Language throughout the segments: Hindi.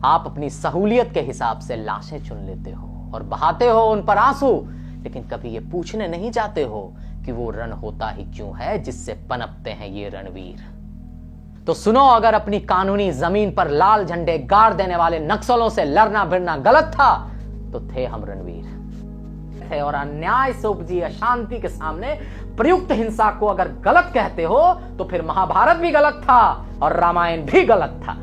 आप अपनी सहूलियत के हिसाब से लाशें चुन लेते हो और बहाते हो उन पर आंसू, लेकिन कभी ये पूछने नहीं जाते हो कि वो रण होता ही क्यों है जिससे पनपते हैं ये रणवीर। तो सुनो, अगर अपनी कानूनी जमीन पर लाल झंडे गाड़ देने वाले नक्सलों से लड़ना भिड़ना गलत था तो थे हम रणवीर थे, और अन्याय से उपजी अशांति के सामने प्रयुक्त हिंसा को अगर गलत कहते हो तो फिर महाभारत भी गलत था और रामायण भी गलत था।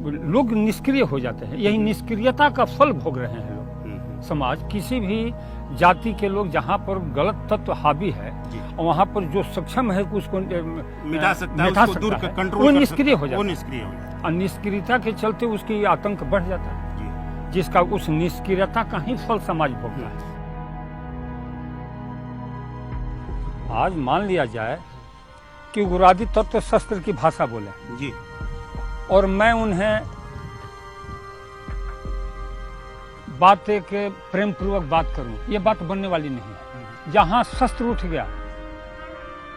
लोग निष्क्रिय हो जाते हैं, यही निष्क्रियता का फल भोग रहे हैं लोग। समाज किसी भी जाति के लोग जहाँ पर गलत तत्व हावी है और वहाँ पर जो सक्षम है उसको मिटा सकता है, उसको दूर कर, कंट्रोल वो कर निष्क्रिय हो वो जाता निष्क्रिय हो जाता है। और निष्क्रियता के चलते उसकी आतंक बढ़ जाता है, जिसका उस निष्क्रियता का ही फल समाज भोगता है। आज मान लिया जाए कि उग्रवादी तत्व शस्त्र की भाषा बोले जी, और मैं उन्हें बात एक प्रेम पूर्वक बात करूं, ये बात बनने वाली नहीं है। जहां शस्त्र उठ गया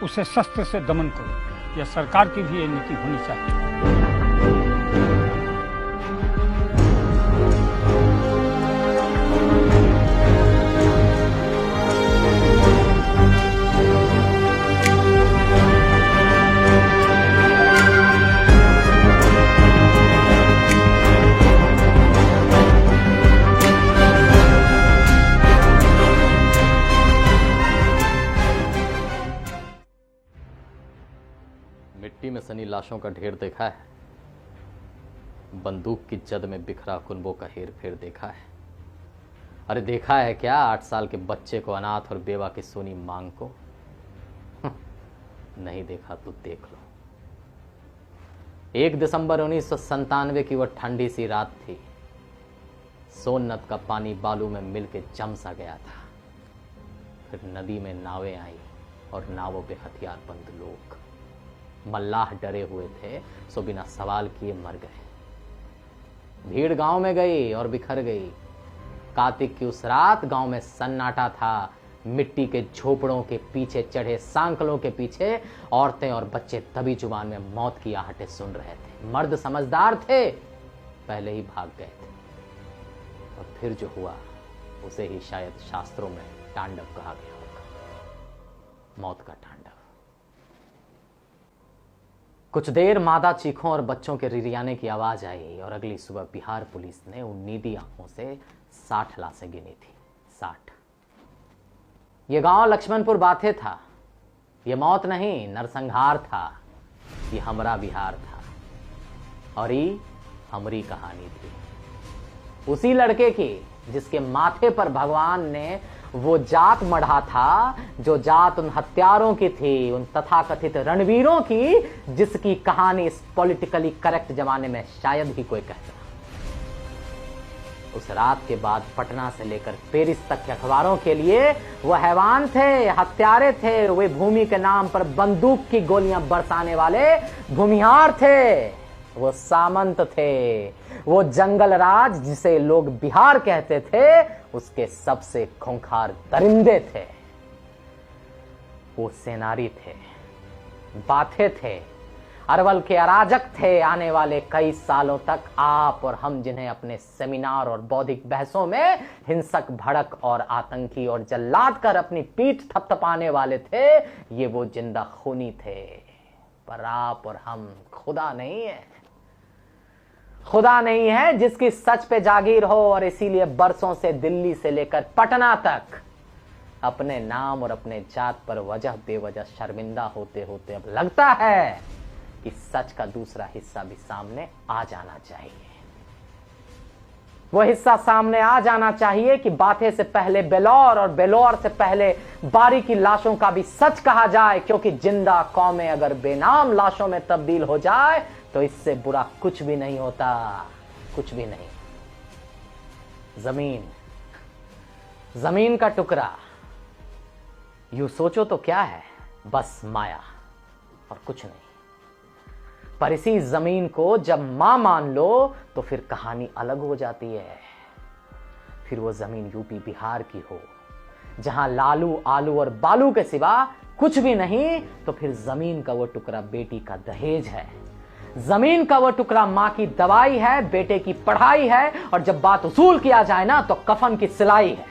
उसे शस्त्र से दमन करो, यह सरकार की भी ये नीति होनी चाहिए। मिट्टी में सनी लाशों का ढेर देखा है, बंदूक की जद में बिखरा कुनबों का हेर फेर देखा है। अरे देखा है क्या 8 साल के बच्चे को, अनाथ और बेवा की सोनी मांग को? नहीं देखा तो देख लो। 1 दिसंबर 1997 की वह ठंडी सी रात थी। सोननद का पानी बालू में मिल के जम सा गया था। फिर नदी में नावें आई और नावों पे हथियारबंद लोग। मल्लाह डरे हुए थे, सो बिना सवाल किए मर गए। भीड़ गांव में गई और बिखर गई। कार्तिक की उस रात गांव में सन्नाटा था। मिट्टी के झोपड़ों के पीछे चढ़े सांकलों के पीछे औरतें और बच्चे दबी जुबान में मौत की आहटें सुन रहे थे। मर्द समझदार थे, पहले ही भाग गए थे। और फिर जो हुआ उसे ही शायद शास्त्रों में तांडव कहा गया होगा, मौत का तांडव। कुछ देर मादा चीखों और बच्चों के रिरियाने की आवाज आई और अगली सुबह बिहार पुलिस ने उन नीदी आंखों से 60 लाशें गिनी थी। 60। ये गांव लक्ष्मणपुर बाथे था। ये मौत नहीं, नरसंहार था। ये हमरा बिहार था और ये हमरी कहानी थी। उसी लड़के की जिसके माथे पर भगवान ने वो जात मढ़ा था, जो जात उन हत्यारों की थी, उन तथाकथित रणवीरों की, जिसकी कहानी इस पॉलिटिकली करेक्ट जमाने में शायद ही कोई कहता। उस रात के बाद पटना से लेकर पेरिस तक के अखबारों के लिए वो हैवान थे, हत्यारे थे। वे भूमि के नाम पर बंदूक की गोलियां बरसाने वाले भूमिहार थे। वो सामंत थे। वो जंगल राज जिसे लोग बिहार कहते थे, उसके सबसे खूंखार दरिंदे थे। वो सेनारी थे, बाथे थे, अरवल के अराजक थे। आने वाले कई सालों तक आप और हम जिन्हें अपने सेमिनार और बौद्धिक बहसों में हिंसक, भड़क और आतंकी और जल्लाद कर अपनी पीठ थपथपाने वाले थे, ये वो जिंदा खूनी थे। पर आप और हम खुदा नहीं है। खुदा नहीं है जिसकी सच पे जागीर हो, और इसीलिए बरसों से दिल्ली से लेकर पटना तक अपने नाम और अपने जात पर वजह बेवजह शर्मिंदा होते होते अब लगता है कि सच का दूसरा हिस्सा भी सामने आ जाना चाहिए। वो हिस्सा सामने आ जाना चाहिए कि बातें से पहले बेलौर और बेलौर से पहले बारी की लाशों का भी सच कहा जाए, क्योंकि जिंदा कौमें अगर बेनाम लाशों में तब्दील हो जाए तो इससे बुरा कुछ भी नहीं होता, कुछ भी नहीं। जमीन का टुकड़ा, यूं सोचो तो क्या है, बस माया और कुछ नहीं। पर इसी जमीन को जब मां मान लो तो फिर कहानी अलग हो जाती है। फिर वो जमीन यूपी बिहार की हो, जहां लालू आलू और बालू के सिवा कुछ भी नहीं, तो फिर जमीन का वो टुकड़ा बेटी का दहेज है। जमीन का वो टुकड़ा मां की दवाई है, बेटे की पढ़ाई है, और जब बात उसूल किया जाए ना तो कफन की सिलाई है।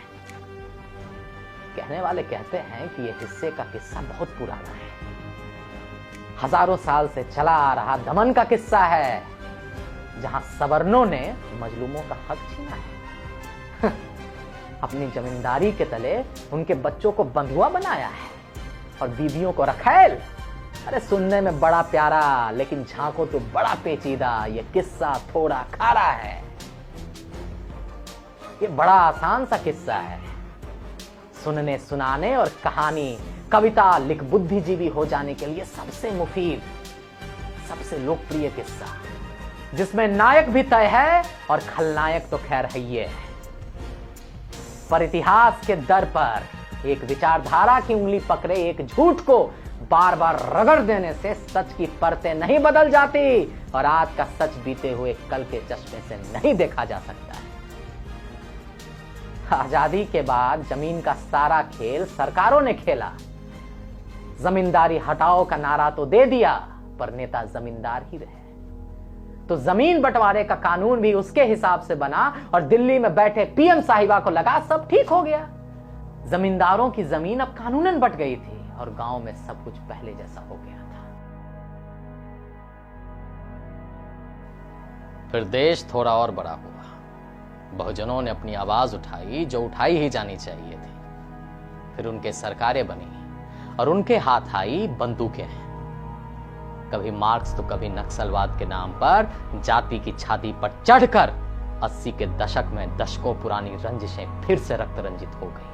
कहने वाले कहते हैं कि यह हिस्से का किस्सा बहुत पुराना है, हजारों साल से चला आ रहा दमन का किस्सा है, जहां सवर्णों ने मजलूमों का हक छीना है। अपनी जमींदारी के तले उनके बच्चों को बंधुआ बनाया है और बीवियों को रखैल। अरे सुनने में बड़ा प्यारा, लेकिन झांको तो बड़ा पेचीदा। ये किस्सा थोड़ा खारा है। ये बड़ा आसान सा किस्सा है, सुनने सुनाने और कहानी कविता लिख बुद्धिजीवी हो जाने के लिए सबसे मुफीद, सबसे लोकप्रिय किस्सा, जिसमें नायक भी तय है और खलनायक तो खैर है ही है। पर इतिहास के दर पर एक विचारधारा की उंगली पकड़े एक झूठ को बार बार रगड़ देने से सच की परतें नहीं बदल जाती और आज का सच बीते हुए कल के चश्मे से नहीं देखा जा सकता है। आजादी के बाद जमीन का सारा खेल सरकारों ने खेला। जमींदारी हटाओ का नारा तो दे दिया, पर नेता जमींदार ही रहे। तो जमीन बंटवारे का कानून भी उसके हिसाब से बना और दिल्ली में बैठे पीएम साहिबा को लगा सब ठीक हो गया। जमींदारों की जमीन अब कानूनन बंट गई थी और गांव में सब कुछ पहले जैसा हो गया था। फिर देश थोड़ा और बड़ा हुआ। बहुजनों ने अपनी आवाज उठाई, जो उठाई ही जानी चाहिए थी। फिर उनके सरकारें बनी और उनके हाथ आई बंदूकें। कभी मार्क्स तो कभी नक्सलवाद के नाम पर जाति की छाती पर चढ़कर 80 के दशक में दशकों पुरानी रंजिशें फिर से रक्त रंजित हो गई।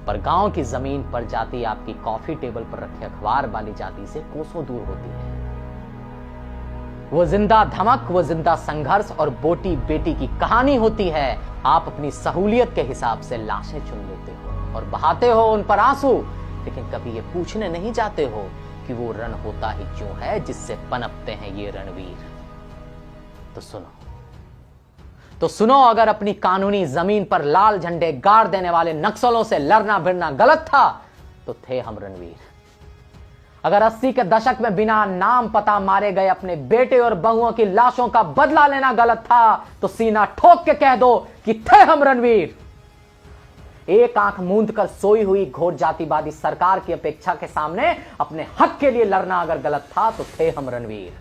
पर गांव की जमीन पर जाति आपकी कॉफी टेबल पर रखे अखबार वाली जाति से कोसों दूर होती है। वो जिंदा धमक, वो जिंदा संघर्ष और बोटी बेटी की कहानी होती है। आप अपनी सहूलियत के हिसाब से लाशें चुन लेते हो और बहाते हो उन पर आंसू, लेकिन कभी ये पूछने नहीं जाते हो कि वो रण होता ही क्यों है जिससे पनपते हैं ये रणवीर। तो सुनो, अगर अपनी कानूनी जमीन पर लाल झंडे गाड़ देने वाले नक्सलों से लड़ना भिड़ना गलत था तो थे हम रणवीर। अगर 80 के दशक में बिना नाम पता मारे गए अपने बेटे और बहुओं की लाशों का बदला लेना गलत था तो सीना ठोक के कह दो कि थे हम रणवीर। एक आंख मूंद कर सोई हुई घोर जातिवादी सरकार की अपेक्षा के सामने अपने हक के लिए लड़ना अगर गलत था तो थे हम रणवीर,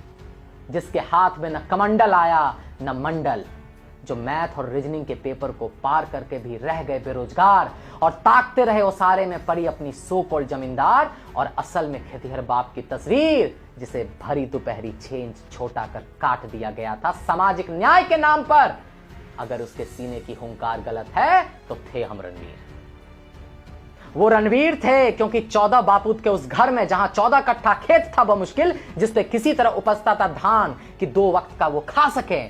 जिसके हाथ में न कमंडल आया न मंडल, जो मैथ और रीजनिंग के पेपर को पार करके भी रह गए बेरोजगार और ताकते रहे ओसारे में पड़ी अपनी सो कॉल्ड जमींदार और असल में खेतिहर बाप की तस्वीर, जिसे भरी दोपहरी 6 इंच छोटा कर काट दिया गया था सामाजिक न्याय के नाम पर। अगर उसके सीने की हुंकार गलत है तो थे हम रणवीर। वो रणवीर थे क्योंकि 14 बापूत के उस घर में जहां 14 कट्ठा खेत था बमुश्किल, जिससे किसी तरह उपजता था धान कि 2 वक्त का वो खा सके,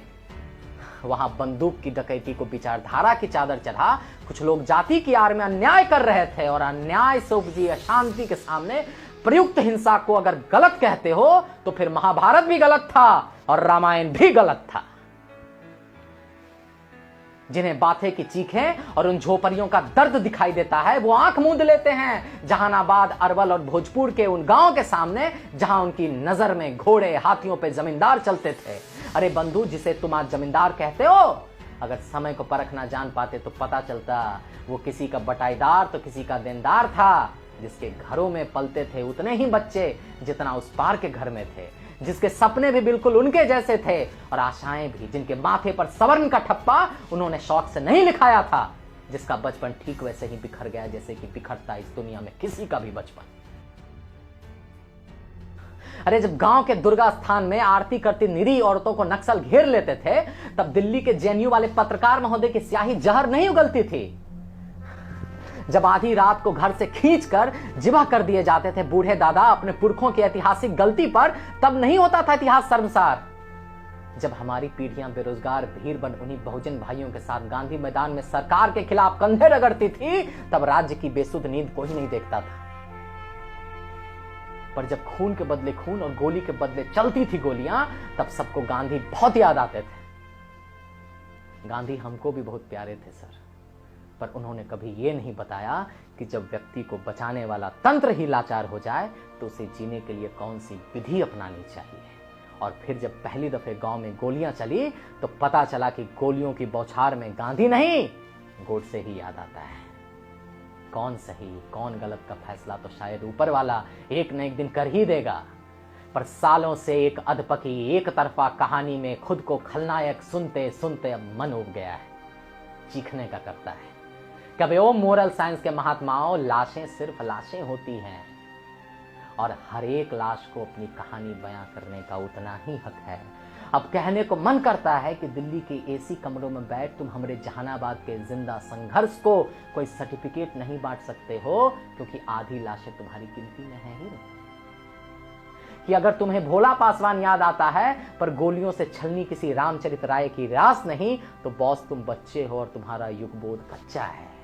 वहां बंदूक की डकैती को विचारधारा की चादर चढ़ा कुछ लोग जाति की आड़ में अन्याय कर रहे थे और अन्याय से उपजी अशांति के सामने प्रयुक्त हिंसा को अगर गलत कहते हो तो फिर महाभारत भी गलत था और रामायण भी गलत था। जिन्हें बातें की चीखें और उन झोपड़ियों का दर्द दिखाई देता है वो आंख मूंद लेते हैं जहानाबाद, अरवल और भोजपुर के उन गांवों के सामने जहां उनकी नजर में घोड़े हाथियों पे जमींदार चलते थे। अरे बंधु, जिसे तुम आज जमींदार कहते हो, अगर समय को परखना जान पाते तो पता चलता वो किसी का बटाईदार तो किसी का देनदार था, जिसके घरों में पलते थे उतने ही बच्चे जितना उस पार के घर में थे, जिसके सपने भी बिल्कुल उनके जैसे थे और आशाएं भी, जिनके माथे पर सवर्ण का ठप्पा उन्होंने शौक से नहीं लिखाया था, जिसका बचपन ठीक वैसे ही बिखर गया जैसे कि बिखरता इस दुनिया में किसी का भी बचपन। अरे जब गांव के दुर्गा स्थान में आरती करती निरीह औरतों को नक्सल घेर लेते थे तब दिल्ली के जेएनयू वाले पत्रकार महोदय की स्याही जहर नहीं उगलती थी। जब आधी रात को घर से खींचकर जिबा कर दिए जाते थे बूढ़े दादा अपने पुरखों की ऐतिहासिक गलती पर, तब नहीं होता था इतिहास शर्मसार। जब हमारी पीढ़ियां बेरोजगार भीड़ बन उन्हीं बहुजन भाइयों के साथ गांधी मैदान में सरकार के खिलाफ कंधे रगड़ती थी, तब राज्य की बेसुध नींद कोई नहीं देखता था। पर जब खून के बदले खून और गोली के बदले चलती थी गोलियां, तब सबको गांधी बहुत याद आते थे। गांधी हमको भी बहुत प्यारे थे सर, पर उन्होंने कभी ये नहीं बताया कि जब व्यक्ति को बचाने वाला तंत्र ही लाचार हो जाए तो उसे जीने के लिए कौन सी विधि अपनानी चाहिए और फिर जब पहली दफे गांव में गोलियां चली तो पता चला कि गोलियों की बौछार में गांधी नहीं, गोडसे ही याद आता है। कौन सही कौन गलत का फैसला तो शायद ऊपर वाला एक न एक दिन कर ही देगा, पर सालों से एक अधपकी एक तरफा कहानी में खुद को खलनायक सुनते सुनते अब मन उब गया है, चीखने का करता है। कभी ओ मोरल साइंस के महात्माओं, लाशें सिर्फ लाशें होती हैं और हर एक लाश को अपनी कहानी बयां करने का उतना ही हक है। अब कहने को मन करता है कि दिल्ली के एसी कमरों में बैठ तुम हमारे जहानाबाद के जिंदा संघर्ष को कोई सर्टिफिकेट नहीं बांट सकते हो, क्योंकि आधी लाशें तुम्हारी गिनती में है ही नहीं। कि अगर तुम्हें भोला पासवान याद आता है पर गोलियों से छलनी किसी रामचरित राय की रास नहीं, तो बॉस तुम बच्चे हो और तुम्हारा युगबोध कच्चा है।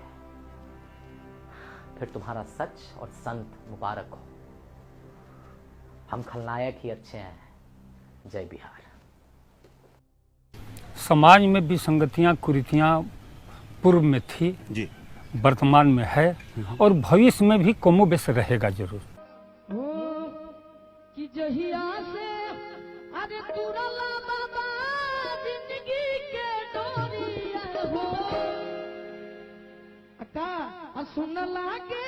फिर तुम्हारा सच और संत मुबारक हो। हम खलनायक ही अच्छे हैं। जय बिहार। समाज में विसंगतियां कुरीतियां पूर्व में थी जी, वर्तमान में है और भविष्य में भी कमोबेश रहेगा जरूर। कि जहिया से अरे तुरला बाबा जिंदगी के डोरिया हो अका सुन लागे